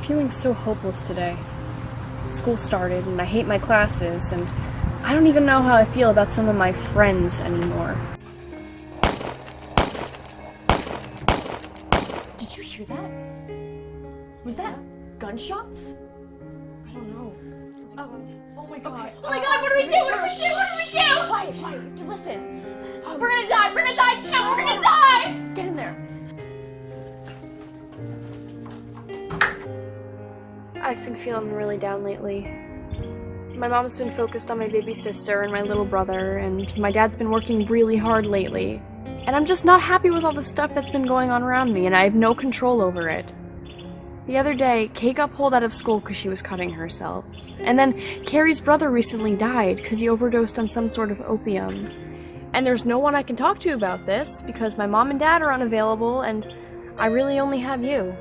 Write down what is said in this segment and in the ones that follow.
feeling so hopeless today. School started and I hate my classes and I don't even know how I feel about some of my friends anymore. Did you hear that? Was that gunshots? I don't know. Oh my god. Okay. Oh my god, what do we do? What do we do? What do we do? Quiet, quiet, we have to listen. We're gonna die, we're gonna die, no, we're gonna die! Get in there. I've been feeling really down lately. My mom's been focused on my baby sister and my little brother, and my dad's been working really hard lately. And I'm just not happy with all the stuff that's been going on around me, and I have no control over it. The other day, Kay got pulled out of school because she was cutting herself. And then Carrie's brother recently died because he overdosed on some sort of opium. And there's no one I can talk to about this because my mom and dad are unavailable, and I really only have you.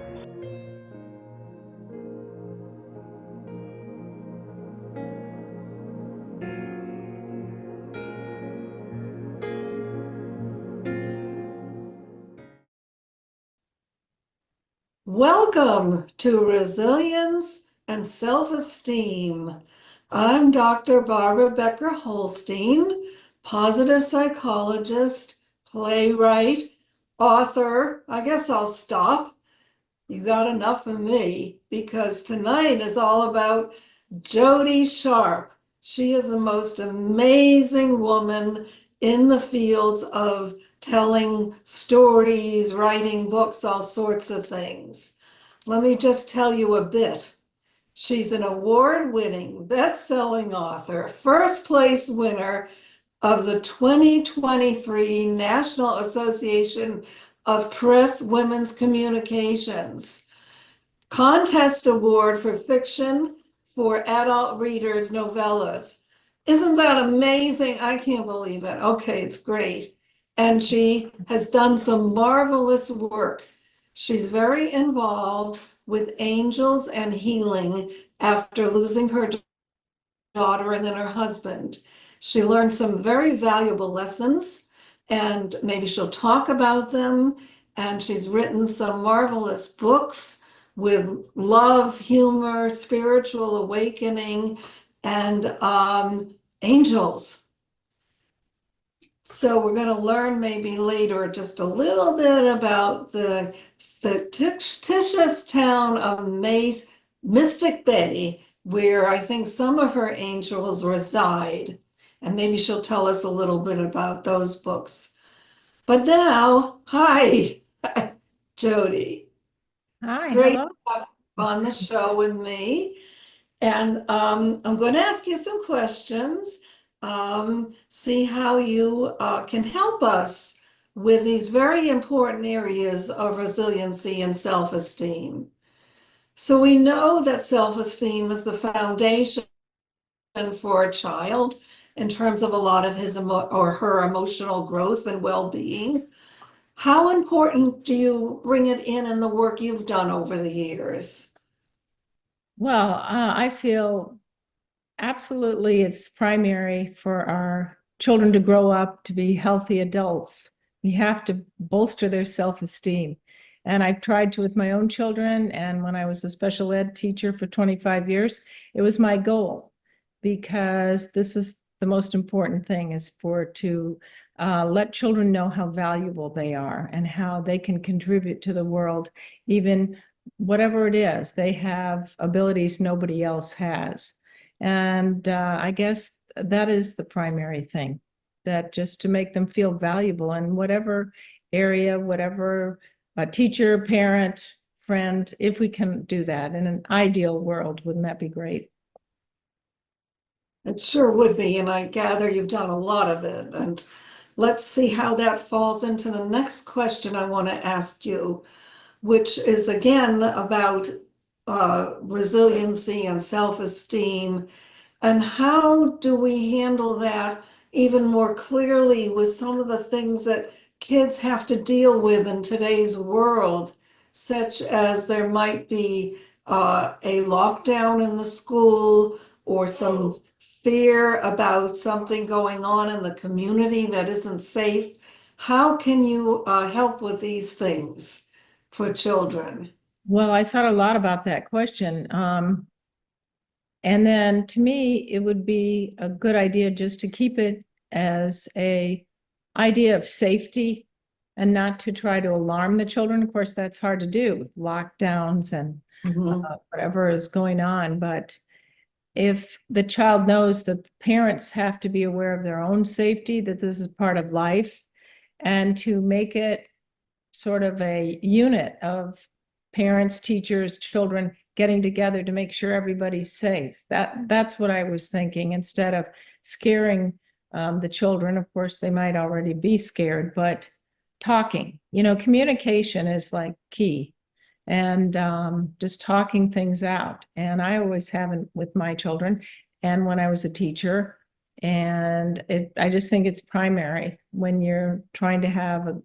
Welcome to Resilience and Self-Esteem. I'm Dr. Barbara Becker Holstein, positive psychologist, playwright, author. I guess I'll stop. You got enough of me because tonight is all about Jody Sharpe. She is the most amazing woman in the fields of telling stories, writing books, all sorts of things. Let me just tell you a bit. She's an award-winning, best-selling author, first place winner of the 2023 National Association of Press Women's Communications Contest Award for Fiction for Adult Readers Novellas. Isn't that amazing? I can't believe it. Okay, it's great. And she has done some marvelous work. She's very involved with angels and healing after losing her daughter and then her husband. She learned some very valuable lessons, and maybe she'll talk about them. And she's written some marvelous books with love, humor, spiritual awakening, and angels. So we're going to learn maybe later just a little bit about the fictitious town of Mystic Bay, where I think some of her angels reside. And maybe she'll tell us a little bit about those books. But now, hi, Jody. Hi, Great hello. to have you on the show with me. And I'm going to ask you some questions, see how you can help us with these very important areas of resiliency and self-esteem. So we know that self-esteem is the foundation for a child in terms of a lot of his or her emotional growth and well-being. How important do you bring it in the work you've done over the years? Well, I feel absolutely it's primary for our children to grow up to be healthy adults. We have to bolster their self-esteem. And I've tried to with my own children. And when I was a special ed teacher for 25 years, it was my goal because this is the most important thing is to let children know how valuable they are and how they can contribute to the world, even whatever it is. They have abilities nobody else has. And I guess that is the primary thing, that just to make them feel valuable in whatever area, whatever teacher, parent, friend, if we can do that in an ideal world, wouldn't that be great? It sure would be, and I gather you've done a lot of it. And let's see how that falls into the next question I want to ask you, which is again about resiliency and self-esteem. And how do we handle that even more clearly with some of the things that kids have to deal with in today's world, such as there might be a lockdown in the school or some fear about something going on in the community that isn't safe? How can you help with these things for children? Well, I thought a lot about that question. And then to me, it would be a good idea just to keep it as a idea of safety and not to try to alarm the children. Of course, that's hard to do with lockdowns and Mhm. whatever is going on. But if the child knows that the parents have to be aware of their own safety, that this is part of life, and to make it sort of a unit of parents, teachers, children getting together to make sure everybody's safe. That's what I was thinking, instead of scaring the children. Of course, they might already be scared, but talking, communication is like key, and just talking things out. And I always have with my children, and when I was a teacher. And I just think it's primary when you're trying to have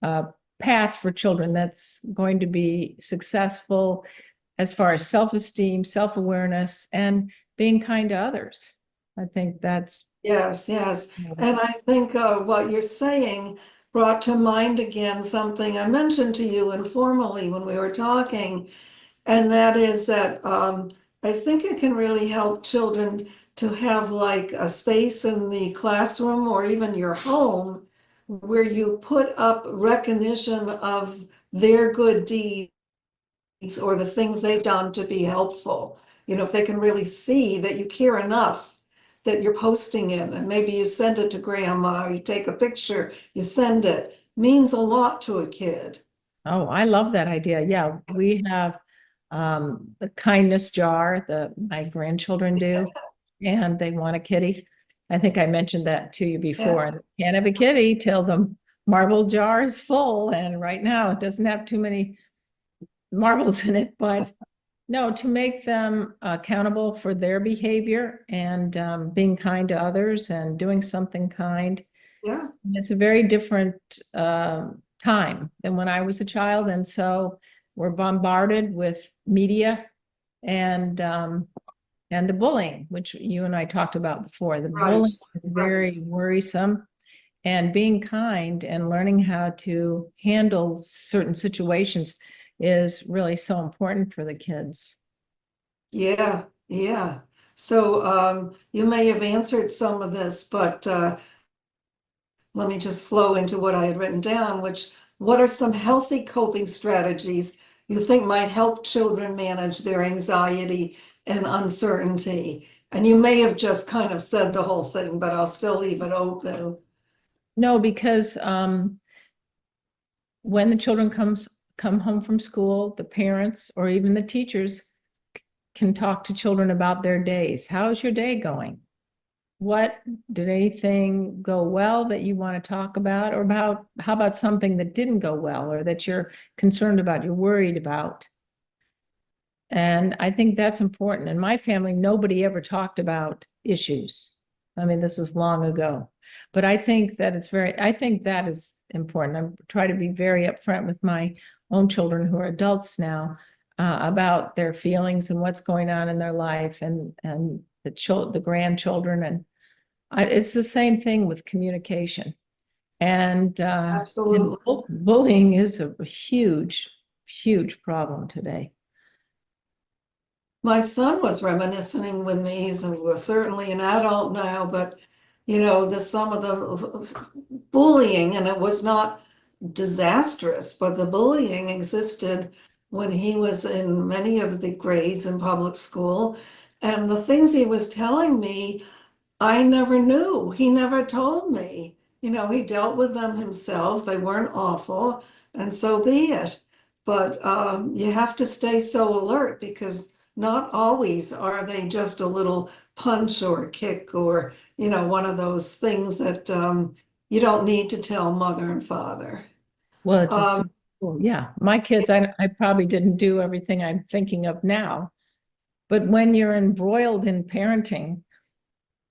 a path for children that's going to be successful as far as self-esteem, self-awareness, and being kind to others. I think that's Yes, yes. And I think what you're saying brought to mind again something I mentioned to you informally when we were talking, and that is that I think it can really help children to have like a space in the classroom or even your home where you put up recognition of their good deeds or the things they've done to be helpful. If they can really see that you care enough that you're posting it, and maybe you send it to grandma, you take a picture, you send it, means a lot to a kid. Oh, I love that idea. Yeah, we have the kindness jar that my grandchildren do, and they want a kitty. I think I mentioned that to you before. Yeah, And can't have a kitty till the marble jar is full. And right now it doesn't have too many marbles in it, but no, to make them accountable for their behavior and being kind to others and doing something kind. yeah, It's a very different time than when I was a child. And so we're bombarded with media and the bullying, which you and I talked about before. The right, bullying is right. very worrisome, and being kind and learning how to handle certain situations is really so important for the kids. Yeah, yeah. So you may have answered some of this, but let me just flow into what I had written down, which what are some healthy coping strategies you think might help children manage their anxiety and uncertainty? And you may have just kind of said the whole thing, but I'll still leave it open. No, because when the children come home from school, the parents or even the teachers can talk to children about their days. How's your day going? What did anything go well that you want to talk about, or about how about something that didn't go well or that you're concerned about, you're worried about? And I think that's important. In my family, nobody ever talked about issues. I mean, this is long ago, but I think that I think that is important. I try to be very upfront with my own children who are adults now about their feelings and what's going on in their life, and the grandchildren. And it's the same thing with communication. And Absolutely. bullying is a huge, huge problem today. My son was reminiscing with me. He's certainly an adult now, but some of the bullying, and it was not disastrous, but the bullying existed when he was in many of the grades in public school. And the things he was telling me, I never knew. He never told me. He dealt with them himself. They weren't awful, and so be it. But you have to stay so alert because not always are they just a little punch or a kick or, one of those things that you don't need to tell mother and father. Well, Um, yeah. My kids, I probably didn't do everything I'm thinking of now, but when you're embroiled in parenting,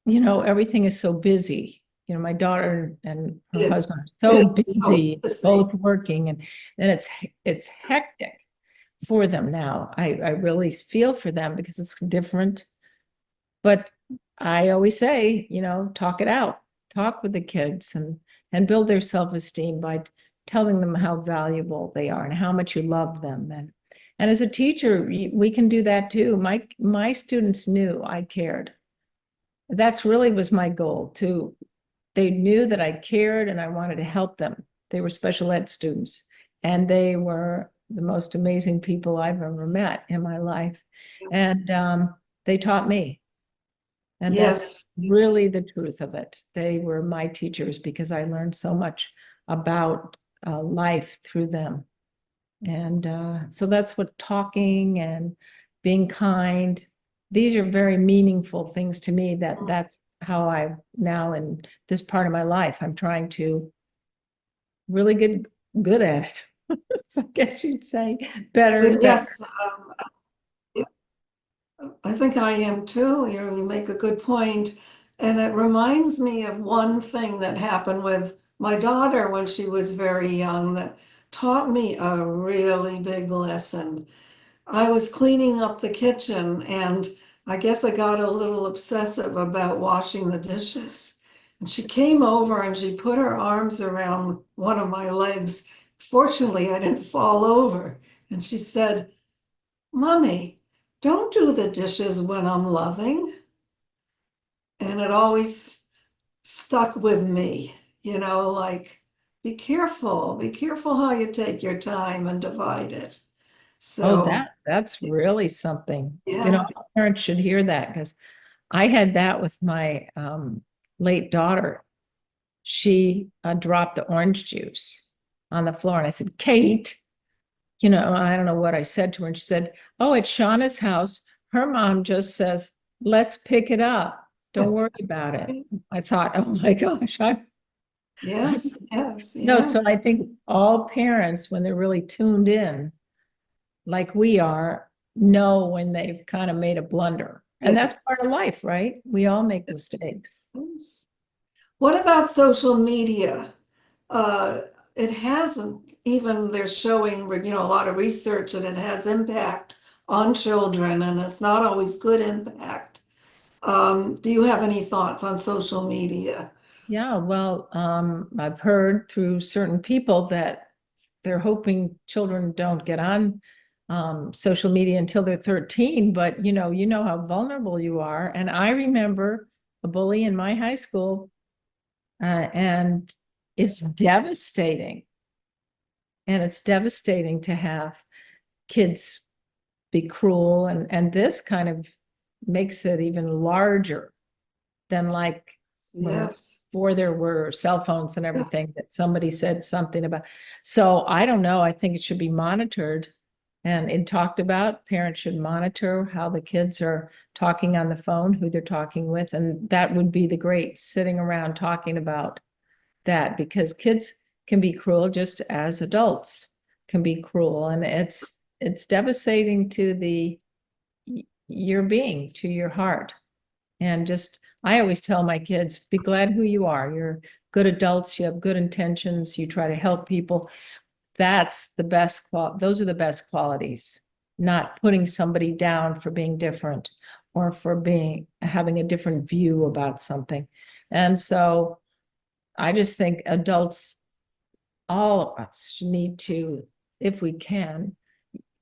everything is so busy. My daughter and her husband it's are so it's so busy, busy. both working, and it's hectic for them now. I really feel for them because it's different. But I always say, talk it out, talk with the kids, and build their self-esteem by telling them how valuable they are and how much you love them. And as a teacher, we can do that too. My students knew I cared. That's really was my goal to, they knew that I cared and I wanted to help them. They were special ed students and they were the most amazing people I've ever met in my life. And they taught me. And that's Yes, really the truth of it. They were my teachers because I learned so much about life through them. And so that's what talking and being kind, these are very meaningful things to me. That's how I now in this part of my life, I'm trying to really get good at it. So I guess you'd say better and better. yes, I think I am too. You know, you make a good point. And it reminds me of one thing that happened with my daughter when she was very young that taught me a really big lesson. I was cleaning up the kitchen and I guess I got a little obsessive about washing the dishes. And she came over and she put her arms around one of my legs. Fortunately, I didn't fall over. And she said, Mommy, don't do the dishes when I'm loving. And it always stuck with me, like be careful how you take your time and divide it. Oh, So, that's really something. yeah, Parents should hear that because I had that with my late daughter. She dropped the orange juice on the floor. And I said, Kate, I don't know what I said to her. And she said, oh, at Shauna's house, her mom just says, let's pick it up. Don't worry about it. I thought, oh my gosh, I yes, yes, no, yeah, so I think all parents, when they're really tuned in, like we are, know when they've kind of made a blunder. And yes, that's part of life, right? We all make mistakes. yes. What about social media? Uh, it hasn't, even they're showing, a lot of research that it has impact on children and it's not always good impact. Do you have any thoughts on social media? Yeah, well, I've heard through certain people that they're hoping children don't get on social media until they're 13, but you know how vulnerable you are. And I remember a bully in my high school, and it's devastating. And it's devastating to have kids be cruel, and this kind of makes it even larger than like when Yes. before there were cell phones and Yeah. everything that somebody said something about. So I don't know. I think it should be monitored and it talked about. Parents should monitor how the kids are talking on the phone, who they're talking with. And that would be the great sitting around talking about that because kids can be cruel just as adults can be cruel. And it's devastating to your being, to your heart. And just, I always tell my kids, be glad who you are. You're good adults, you have good intentions, you try to help people. That's the best those are the best qualities. Not putting somebody down for being different or for having a different view about something. And so I just think adults, all of us need to, if we can,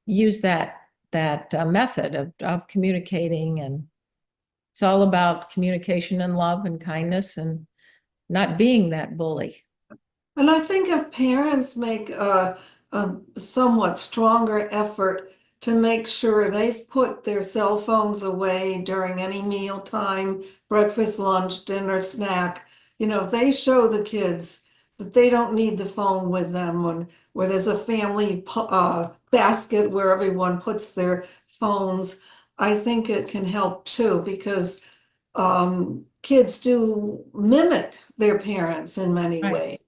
use that method of communicating, and it's all about communication and love and kindness and not being that bully. And I think if parents make a somewhat stronger effort to make sure they've put their cell phones away during any meal time, breakfast, lunch, dinner, snack, if they show the kids that they don't need the phone with them when where there's a family basket where everyone puts their phones, I think it can help too because kids do mimic their parents in many Right. ways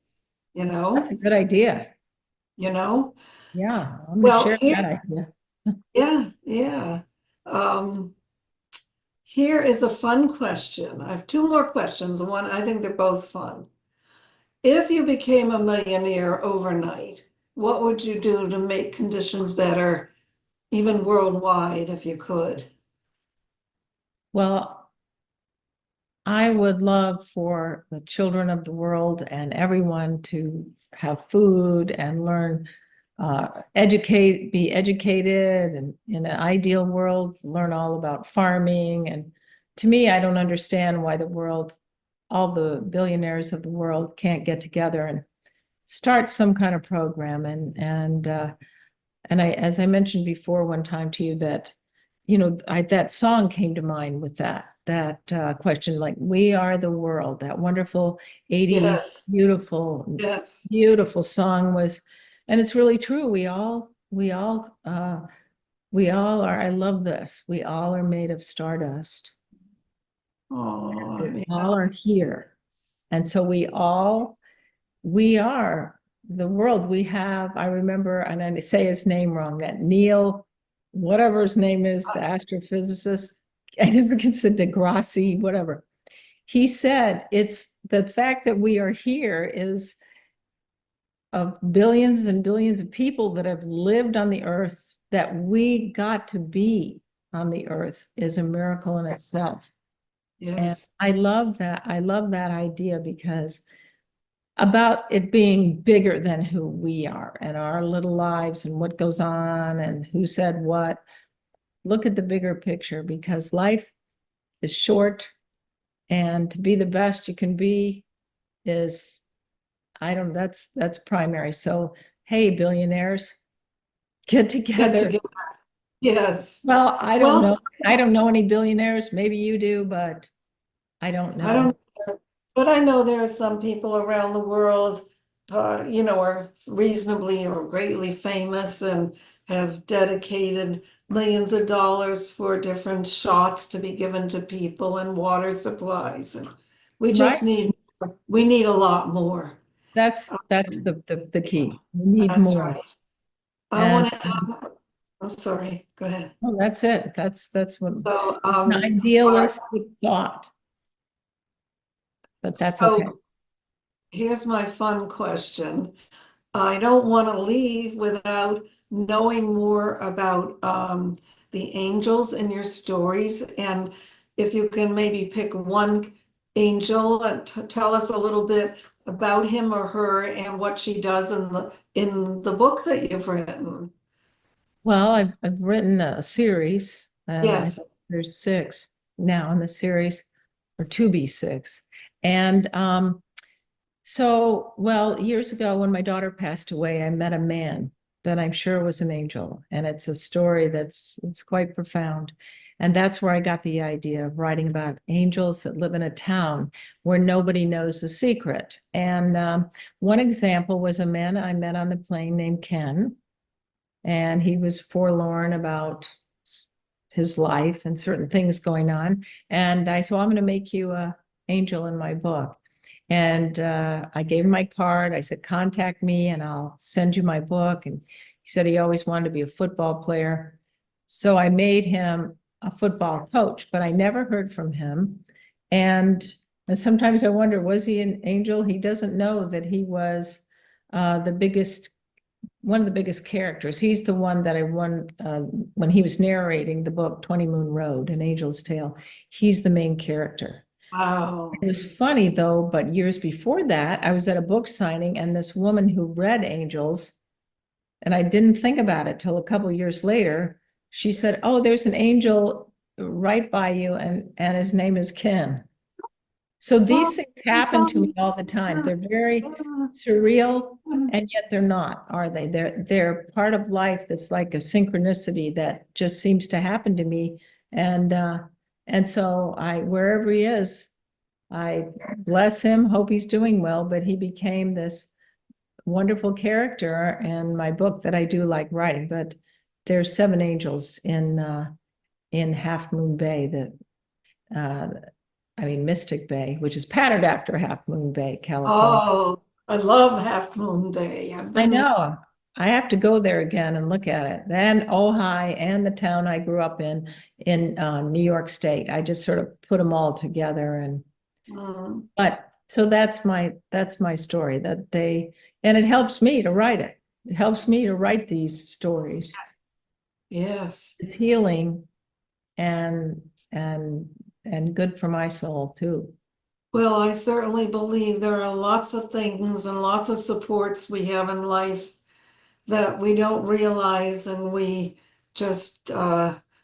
you That's know, a good idea. you know. Yeah, I'm going to Well, share that idea. yeah, yeah. Um, Here is a fun question. I have two more questions. One, I think they're both fun. If you became a millionaire overnight, what would you do to make conditions better, even worldwide, if you could? Well, I would love for the children of the world and everyone to have food and learn be educated, and in an ideal world, learn all about farming. And to me, I don't understand why all the billionaires of the world can't get together and start some kind of program. And as I mentioned before one time to you, that, that song came to mind with that question, like, we are the world, that wonderful 80s, Yes, beautiful, yes. beautiful song was, and it's really true. We all are, I love this. We all are made of stardust. Oh, We yeah. all are here. And so we are the world. We have, I remember, and I say his name wrong, that Neil, whatever his name is, the astrophysicist, I never can say Degrassi, whatever. He said it's the fact that we are here is of billions and billions of people that have lived on the earth, that we got to be on the earth is a miracle in itself. And Yes. I love that. I love that idea, because about it being bigger than who we are and our little lives and what goes on and who said what. Look at the bigger picture, because life is short, and to be the best you can be is, that's primary. So, hey, billionaires, get Get together. together. Yes. Well, I don't know. Well, I don't know any billionaires. Maybe you do, but I don't I know. don't, but I know there are some people around the world, are reasonably or greatly famous and have dedicated millions of dollars for different shots to be given to people and water supplies. And we Right? just we need a lot more. That's Um, the key. We need That's more. right. I And want to, I'm sorry, go ahead. oh, that's it. That's what So, an idealistic thought, but that's okay. so here's my fun question. I don't want to leave without knowing more about the angels in your stories. And if you can maybe pick one angel and tell us a little bit about him or her and what she does in the book that you've written. Well, I've written a series, and I Yes. think there's 6 now in the series, or to be 6. And so, well, years ago when my daughter passed away, I met a man that I'm sure was an angel, and it's a story it's quite profound. And that's where I got the idea of writing about angels that live in a town where nobody knows the secret. And one example was a man I met on the plane named Ken, and he was forlorn about his life and certain things going on. And I said, well, I'm going to make you a angel in my book. And I gave him my card. I said, contact me and I'll send you my book. And he said he always wanted to be a football player. So I made him a football coach, but I never heard from him. And sometimes I wonder, was he an angel? He doesn't know that he was one of the biggest characters. He's the one that I won when he was narrating the book 20 Moon Road, An Angel's Tale. He's the main character. Wow. It was funny though, but years before that, I was at a book signing, and this woman who read angels, and I didn't think about it till a couple of years later, she said, oh, there's an angel right by you, and his name is Ken. So these things happen to me all the time. They're very surreal, and yet they're not, are they? They're part of life that's like a synchronicity that just seems to happen to me. And so wherever he is, I bless him, hope he's doing well, but he became this wonderful character in my book that I do like writing. But there's 7 angels in Half Moon Bay Mystic Bay, which is patterned after Half Moon Bay, California. Oh, I love Half Moon Bay. I've I been there. know. I have to go there again and look at it. And Ojai and the town I grew up in New York State. I just sort of put them all together. Mm, But so that's my story, and it helps me to write it. It helps me to write these stories. yes. It's healing and and and good for my soul too. Well, I certainly believe there are lots of things and lots of supports we have in life that we don't realize, and we just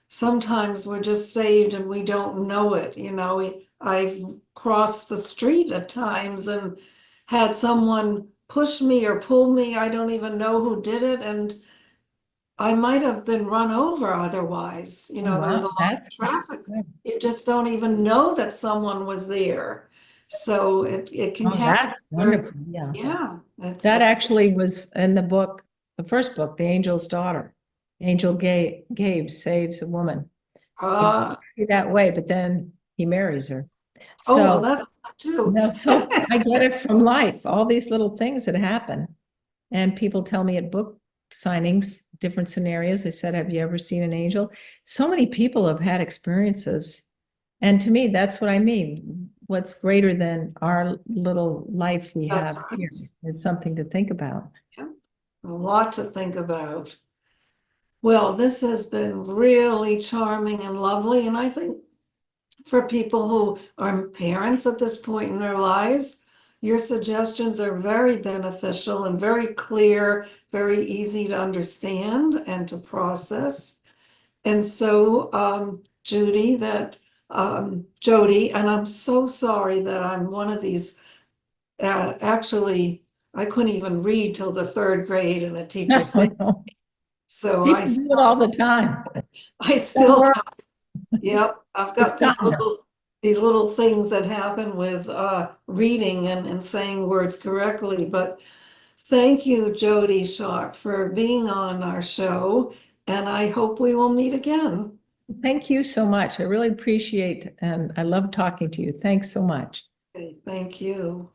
sometimes we're just saved and we don't know it. I've crossed the street at times and had someone push me or pull me. I don't even know who did it, and I might have been run over otherwise. Oh, There was a wow, lot of that's traffic. good. You just don't even know that someone was there. So it can Oh, happen that's very, wonderful. Yeah. yeah, That it's, actually was in the book, the first book, The Angel's Daughter. Angel Gabe saves a woman. It uh, that way, but then he marries her. oh, well, So, that's good too. so I get it from life, all these little things that happen. And people tell me at book signings, different scenarios. I said, have you ever seen an angel? So many people have had experiences. And to me, that's what I mean. What's greater than our little life we That's have here? right. It's something to think about. Yeah, a lot to think about. Well, this has been really charming and lovely, and I think for people who are parents at this point in their lives, your suggestions are very beneficial and very clear, very easy to understand and to process. And so, Jody, and I'm so sorry that I'm one of these. Actually, I couldn't even read till the third grade, and a teacher said so. People do it all the time. I Don't still worry, Yep, I've it's got time. these little things that happen with reading and saying words correctly. But thank you, Jody Sharpe, for being on our show, and I hope we will meet again. Thank you so much. I really appreciate and I love talking to you. Thanks so much. Okay, thank you.